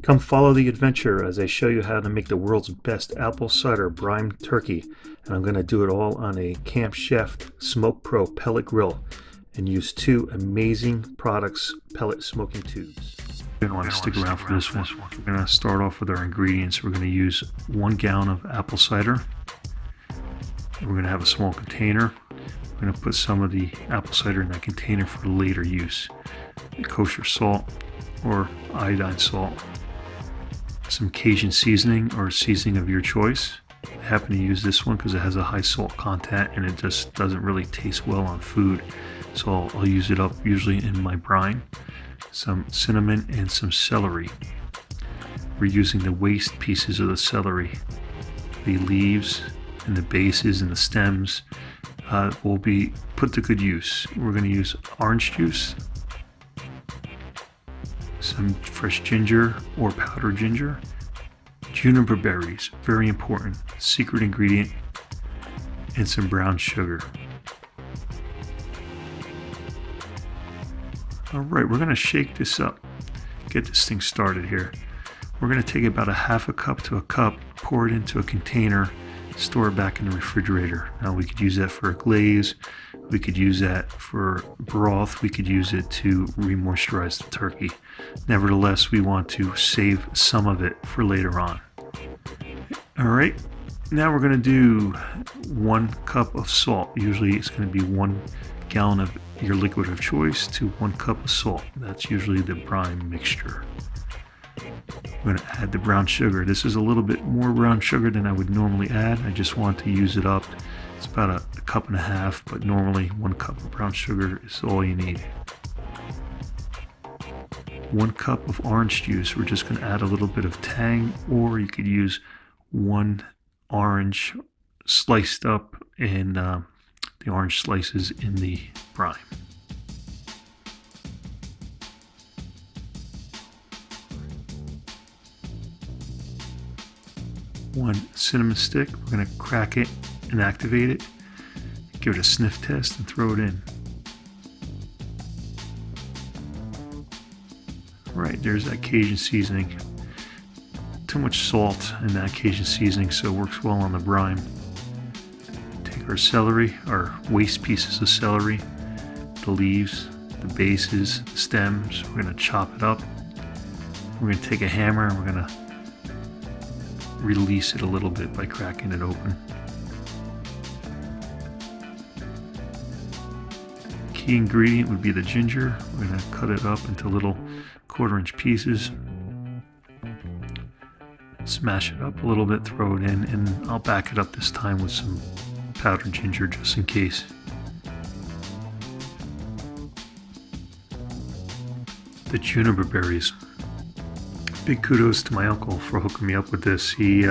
Come follow the adventure as I show you how to make the world's best apple cider brine turkey. And I'm going to do it all on a Camp Chef Smoke Pro pellet grill and use two amazing products, pellet smoking tubes. You're going to want to stick around for this one. We're going to start off with our ingredients. We're going to use 1 gallon of apple cider. We're going to have a small container. We're going to put some of the apple cider in that container for later use. Kosher salt or iodine salt. Some Cajun seasoning or seasoning of your choice. I happen to use this one because it has a high salt content and it just doesn't really taste well on food. So I'll use it up usually in my brine. Some cinnamon and some celery. We're using the waste pieces of the celery. The leaves and the bases and the stems will be put to good use. We're going to use orange juice, some fresh ginger or powdered ginger, juniper berries, very important, secret ingredient, and some brown sugar. Alright, we're going to shake this up, get this thing started here. We're going to take about a half a cup to a cup, pour it into a container, store it back in the refrigerator. Now we could use that for a glaze, we could use that for broth, we could use it to re-moisturize the turkey. Nevertheless, we want to save some of it for later on. Alright, now we're going to do 1 cup of salt. Usually it's going to be 1 gallon of your liquid of choice to 1 cup of salt. That's usually the brine mixture. I'm going to add the brown sugar. This is a little bit more brown sugar than I would normally add. I just want to use it up. It's about a cup and a half, but normally 1 cup of brown sugar is all you need. 1 cup of orange juice. We're just going to add a little bit of tang, or you could use 1 orange sliced up and the orange slices in the brine. One cinnamon stick. We're going to crack it and activate it. Give it a sniff test and throw it in. Right, there's that Cajun seasoning. Too much salt in that Cajun seasoning, so it works well on the brine. Take our celery, our waste pieces of celery, the leaves, the bases, the stems. We're going to chop it up. We're going to take a hammer and we're going to release it a little bit by cracking it open. Key ingredient would be the ginger. We're going to cut it up into little 1/4-inch pieces. Smash it up a little bit, throw it in, and I'll back it up this time with some powdered ginger just in case. The juniper berries. Big kudos to my uncle for hooking me up with this. He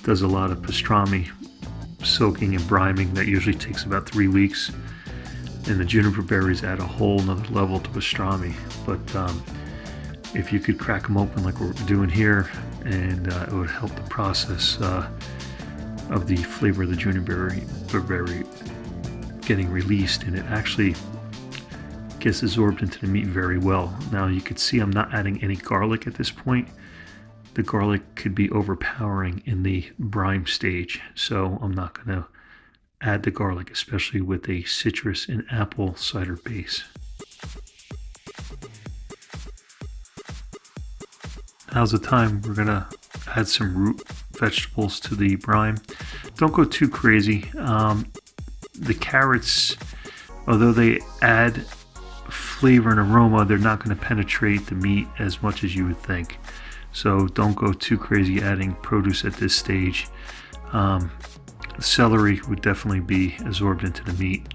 does a lot of pastrami soaking and brining that usually takes about 3 weeks, and the juniper berries add a whole nother level to pastrami. But if you could crack them open like we're doing here, and it would help the process of the flavor of the juniper berry getting released, and it actually gets absorbed into the meat very well. Now you can see I'm not adding any garlic at this point. The garlic could be overpowering in the brine stage, so I'm not going to add the garlic, especially with a citrus and apple cider base. Now's the time we're going to add some root vegetables to the brine. Don't go too crazy. The carrots, although they add flavor and aroma, they're not going to penetrate the meat as much as you would think. So don't go too crazy adding produce at this stage. Celery would definitely be absorbed into the meat.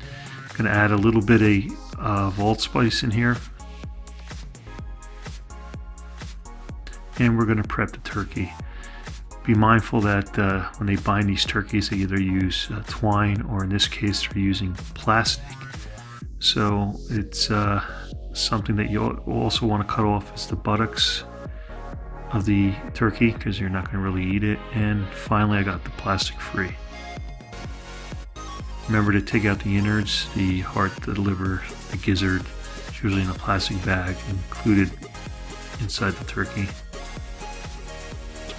I'm going to add a little bit of allspice in here. And we're going to prep the turkey. Be mindful that when they bind these turkeys, they either use twine, or in this case they're using plastic. So it's something that you also want to cut off is the buttocks of the turkey, because you're not going to really eat it. And finally, I got the plastic free. Remember to take out the innards, the heart, the liver, the gizzard. It's usually in a plastic bag included inside the turkey.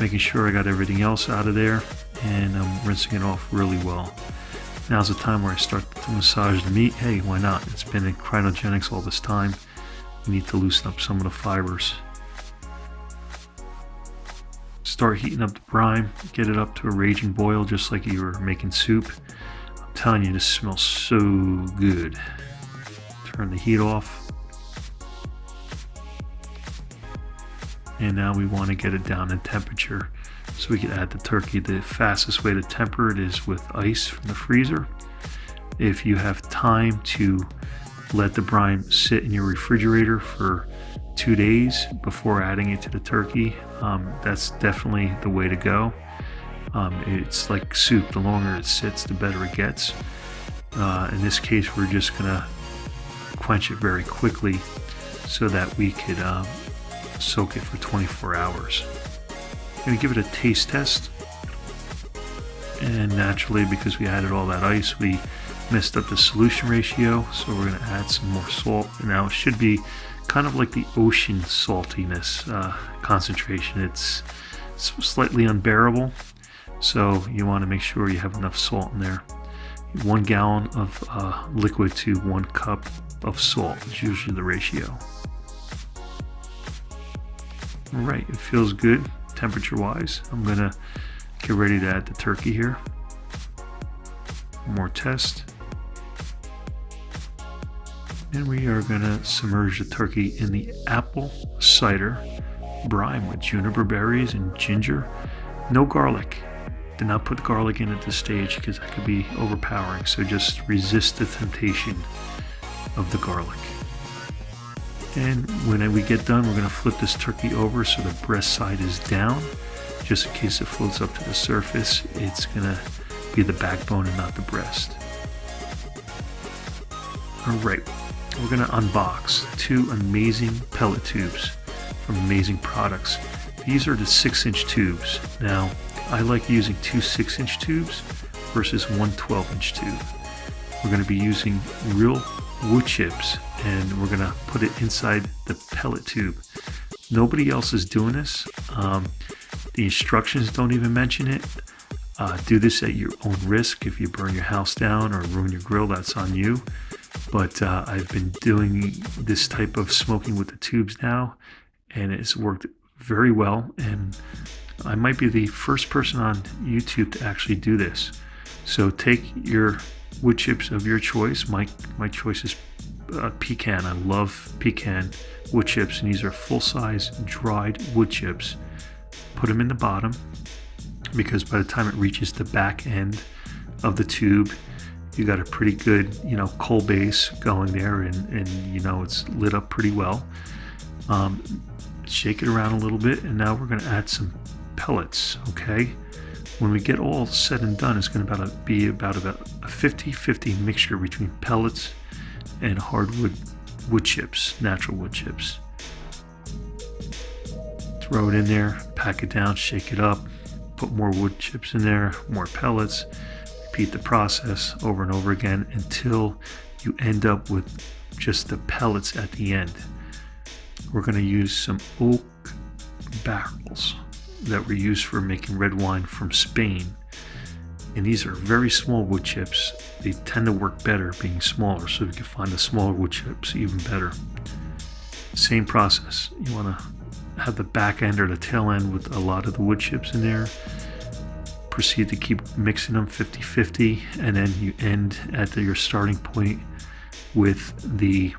making sure I got everything else out of there, and I'm rinsing it off really well. Now's the time where I start to massage the meat. Hey, why not? It's been in cryogenics all this time. You need to loosen up some of the fibers. Start heating up the brine, get it up to a raging boil just like you were making soup. I'm telling you, this smells so good. Turn the heat off. And now we want to get it down in temperature so we can add the turkey. The fastest way to temper it is with ice from the freezer. If you have time to let the brine sit in your refrigerator for 2 days before adding it to the turkey, that's definitely the way to go. It's like soup. The longer it sits, the better it gets. In this case, we're just gonna quench it very quickly so that we could soak it for 24 hours. I'm gonna give it a taste test, and naturally, because we added all that ice, we messed up the solution ratio, so we're gonna add some more salt. Now it should be kind of like the ocean saltiness concentration. It's slightly unbearable, so you want to make sure you have enough salt in there. 1 gallon of liquid to 1 cup of salt is usually the ratio. All right, it feels good temperature wise. I'm gonna get ready to add the turkey here. More test. And we are gonna submerge the turkey in the apple cider brine with juniper berries and ginger. No garlic. Did not put garlic in at this stage because that could be overpowering. So just resist the temptation of the garlic. And when we get done, we're gonna flip this turkey over so the breast side is down. Just in case it floats up to the surface, it's gonna be the backbone and not the breast. All right. We're going to unbox 2 amazing pellet tubes from Amazing Products. These are the 6-inch tubes. Now, I like using 2 6-inch tubes versus 1 12-inch tube. We're going to be using real wood chips, and we're going to put it inside the pellet tube. Nobody else is doing this. The instructions don't even mention it. Do this at your own risk. If you burn your house down or ruin your grill, that's on you. But I've been doing this type of smoking with the tubes now, and it's worked very well. And I might be the first person on YouTube to actually do this. So take your wood chips of your choice. My choice is pecan. I love pecan wood chips, and these are full-size dried wood chips. Put them in the bottom, because by the time it reaches the back end of the tube, you got a pretty good, coal base going there, and it's lit up pretty well. Shake it around a little bit, and now we're going to add some pellets. Okay, when we get all said and done, it's going to be about a 50-50 mixture between pellets and hardwood wood chips, natural wood chips. Throw it in there, pack it down, shake it up, put more wood chips in there, more pellets. Repeat the process over and over again until you end up with just the pellets at the end. We're going to use some oak barrels that were used for making red wine from Spain. And these are very small wood chips. They tend to work better being smaller, so you can find the smaller wood chips even better. Same process. You want to have the back end or the tail end with a lot of the wood chips in there. Proceed to keep mixing them 50-50, and then you end at your starting point with the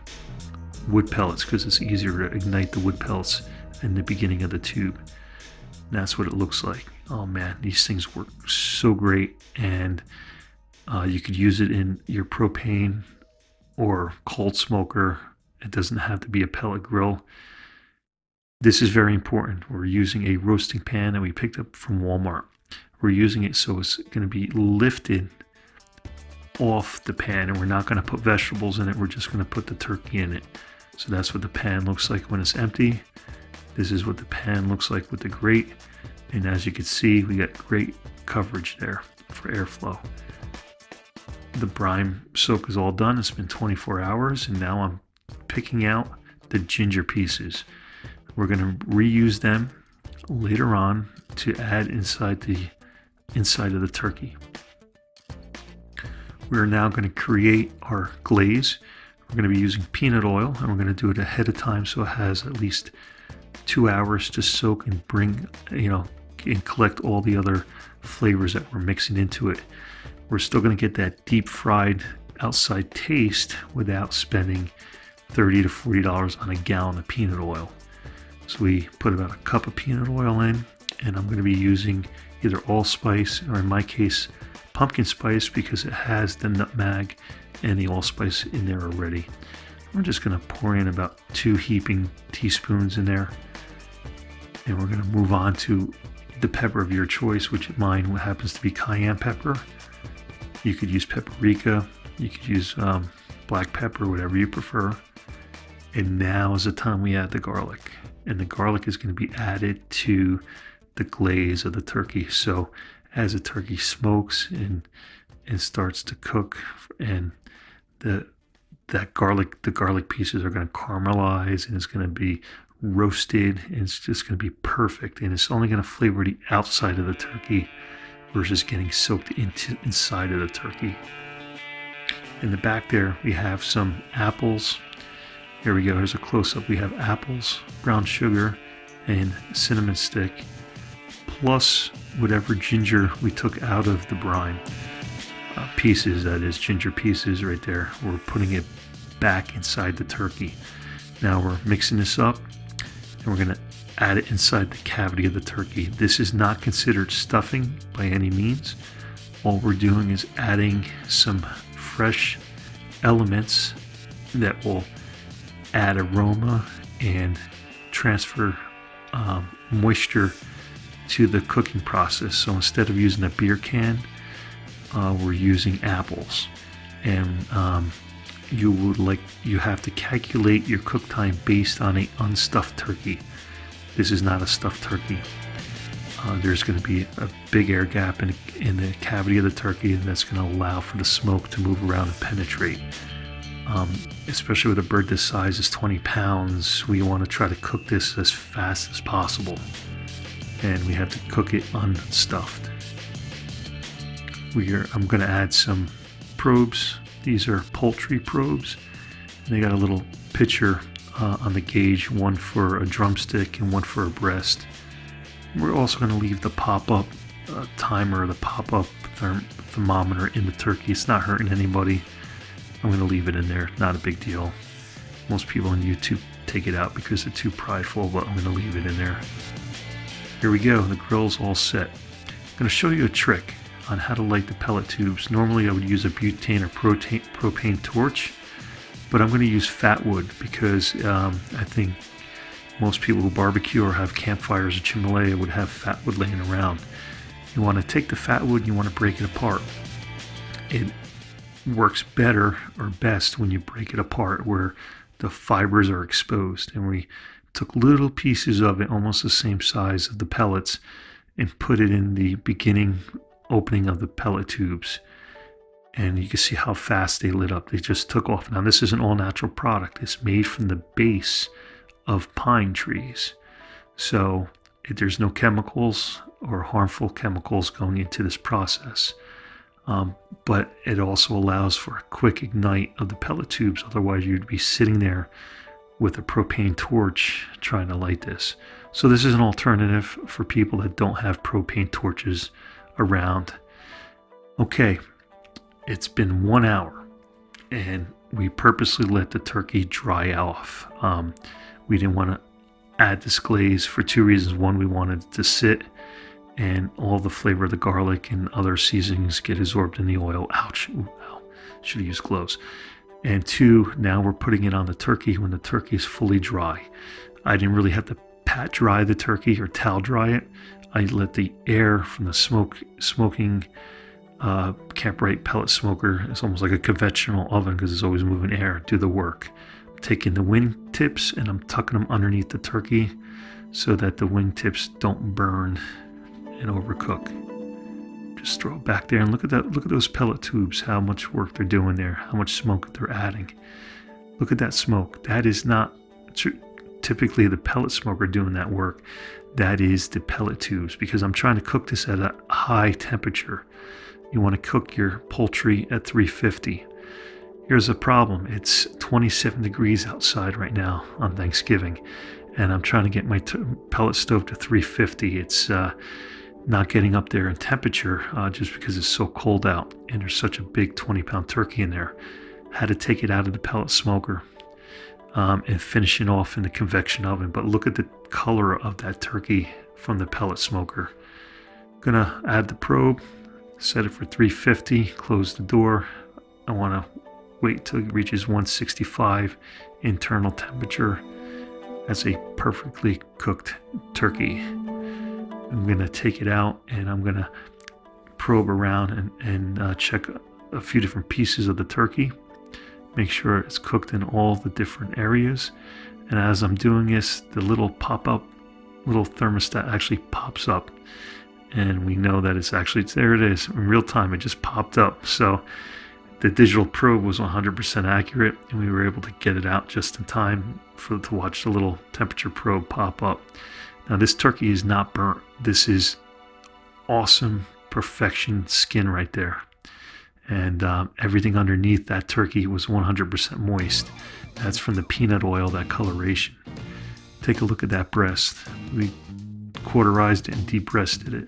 wood pellets, because it's easier to ignite the wood pellets in the beginning of the tube. And that's what it looks like. Oh man, these things work so great, and you could use it in your propane or cold smoker. It doesn't have to be a pellet grill. This is very important. We're using a roasting pan that we picked up from Walmart. We're using it so it's going to be lifted off the pan, and we're not going to put vegetables in it. We're just going to put the turkey in it. So that's what the pan looks like when it's empty. This is what the pan looks like with the grate. And as you can see, we got great coverage there for airflow. The brine soak is all done. It's been 24 hours, and now I'm picking out the ginger pieces. We're going to reuse them later on to add inside of the turkey. We're now going to create our glaze. We're going to be using peanut oil, and we're going to do it ahead of time so it has at least 2 hours to soak and bring, and collect all the other flavors that we're mixing into it. We're still going to get that deep fried outside taste without spending $30 to $40 on a gallon of peanut oil. So we put about a cup of peanut oil in, and I'm going to be using either allspice or, in my case, pumpkin spice, because it has the nutmeg and the allspice in there already. We're just going to pour in about 2 heaping teaspoons in there, and we're going to move on to the pepper of your choice, which mine happens to be cayenne pepper. You could use paprika, you could use black pepper, whatever you prefer. And now is the time we add the garlic, and the garlic is going to be added to the glaze of the turkey. So as the turkey smokes and starts to cook, and the garlic pieces are going to caramelize, and it's going to be roasted, and it's just going to be perfect, and it's only going to flavor the outside of the turkey versus getting soaked inside of the turkey. In the back there we have some apples. Here we go, here's a close-up. We have apples, brown sugar, and cinnamon stick, plus whatever ginger we took out of the brine pieces, that is ginger pieces right there. We're putting it back inside the turkey. Now we're mixing this up, and we're going to add it inside the cavity of the turkey. This is not considered stuffing by any means. All we're doing is adding some fresh elements that will add aroma and transfer moisture to the cooking process. So instead of using a beer can, we're using apples, and you have to calculate your cook time based on a unstuffed turkey. This is not a stuffed turkey. There's going to be a big air gap in the cavity of the turkey, and that's going to allow for the smoke to move around and penetrate. Especially with a bird this size, is 20 pounds, we want to try to cook this as fast as possible, and we have to cook it unstuffed. I'm going to add some probes. These are poultry probes. They got a little picture on the gauge, one for a drumstick and one for a breast. We're also going to leave the pop-up timer, the pop-up thermometer in the turkey. It's not hurting anybody. I'm going to leave it in there, not a big deal. Most people on YouTube take it out because they're too prideful, but I'm going to leave it in there. Here we go, the grill's all set. I'm going to show you a trick on how to light the pellet tubes. Normally I would use a butane or propane torch, but I'm going to use fat wood because I think most people who barbecue or have campfires or chimalea would have fat wood laying around. You want to take the fat wood and you want to break it apart. It works better or best when you break it apart where the fibers are exposed, and we took little pieces of it almost the same size of the pellets and put it in the beginning opening of the pellet tubes, and you can see how fast they lit up. They just took off. Now this is an all-natural product. It's made from the base of pine trees, so there's no chemicals or harmful chemicals going into this process. But it also allows for a quick ignite of the pellet tubes. Otherwise you'd be sitting there with a propane torch trying to light this. So this is an alternative for people that don't have propane torches around. Okay, it's been 1 hour, and we purposely let the turkey dry off. We didn't want to add this glaze for 2 reasons. One, we wanted it to sit and all the flavor of the garlic and other seasonings get absorbed in the oil. Ouch. Ooh, ow. Should have used gloves. And 2, now we're putting it on the turkey when the turkey is fully dry. I didn't really have to pat dry the turkey or towel dry it. I let the air from the smoking Camp-Rite pellet smoker, it's almost like a conventional oven because it's always moving air, do the work. I'm taking the wing tips and I'm tucking them underneath the turkey so that the wing tips don't burn and overcook. Just throw it back there and look at that. Look at those pellet tubes, how much work they're doing there, how much smoke they're adding. Look at that smoke. That is not typically the pellet smoker doing that work. that is the pellet tubes, because I'm trying to cook this at a high temperature. You want to cook your poultry at 350. Here's a problem. It's 27 degrees outside right now on Thanksgiving, and I'm trying to get my pellet stove to 350. It's not getting up there in temperature just because it's so cold out, and there's such a big 20-pound turkey in there. Had to take it out of the pellet smoker and finish it off in the convection oven. But look at the color of that turkey from the pellet smoker. Gonna add the probe, set it for 350, close the door. I want to wait till it reaches 165 internal temperature. That's a perfectly cooked turkey. I'm gonna take it out and I'm gonna probe around and check a few different pieces of the turkey. Make sure it's cooked in all the different areas. And as I'm doing this, the little pop-up, little thermostat actually pops up. And we know that it's there it is. In real time, it just popped up. So the digital probe was 100% accurate, and we were able to get it out just in time to watch the little temperature probe pop up. Now this turkey is not burnt. This is awesome perfection skin right there. And everything underneath that turkey was 100% moist. That's from the peanut oil, that coloration. Take a look at that breast. We cauterized it and de-breasted it.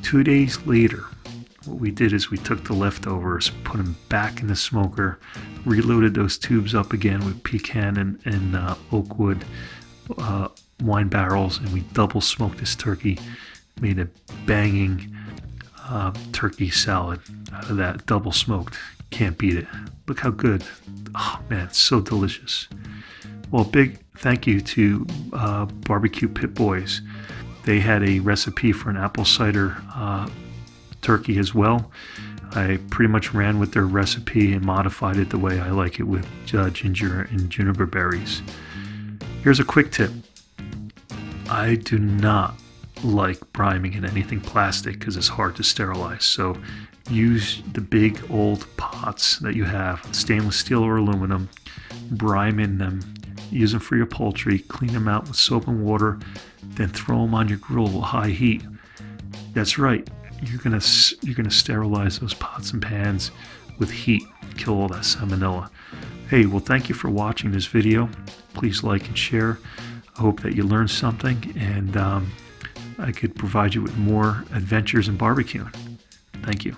2 days later, what we did is we took the leftovers, put them back in the smoker, reloaded those tubes up again with pecan and oak wood wine barrels, and we double smoked this turkey. Made a banging turkey salad out of that, double smoked. Can't beat it. Look how good. Oh man, it's so delicious. Well, big thank you to Barbecue Pit Boys. They had a recipe for an apple cider turkey as well. I pretty much ran with their recipe and modified it the way I like it, with ginger and juniper berries. Here's a quick tip. I do not like brining in anything plastic because it's hard to sterilize. So use the big old pots that you have, stainless steel or aluminum, brine in them, use them for your poultry, clean them out with soap and water, then throw them on your grill with high heat. That's right, you're gonna sterilize those pots and pans with heat, kill all that salmonella. Hey, well, thank you for watching this video. Please like and share. I hope that you learned something, and I could provide you with more adventures in barbecuing. Thank you.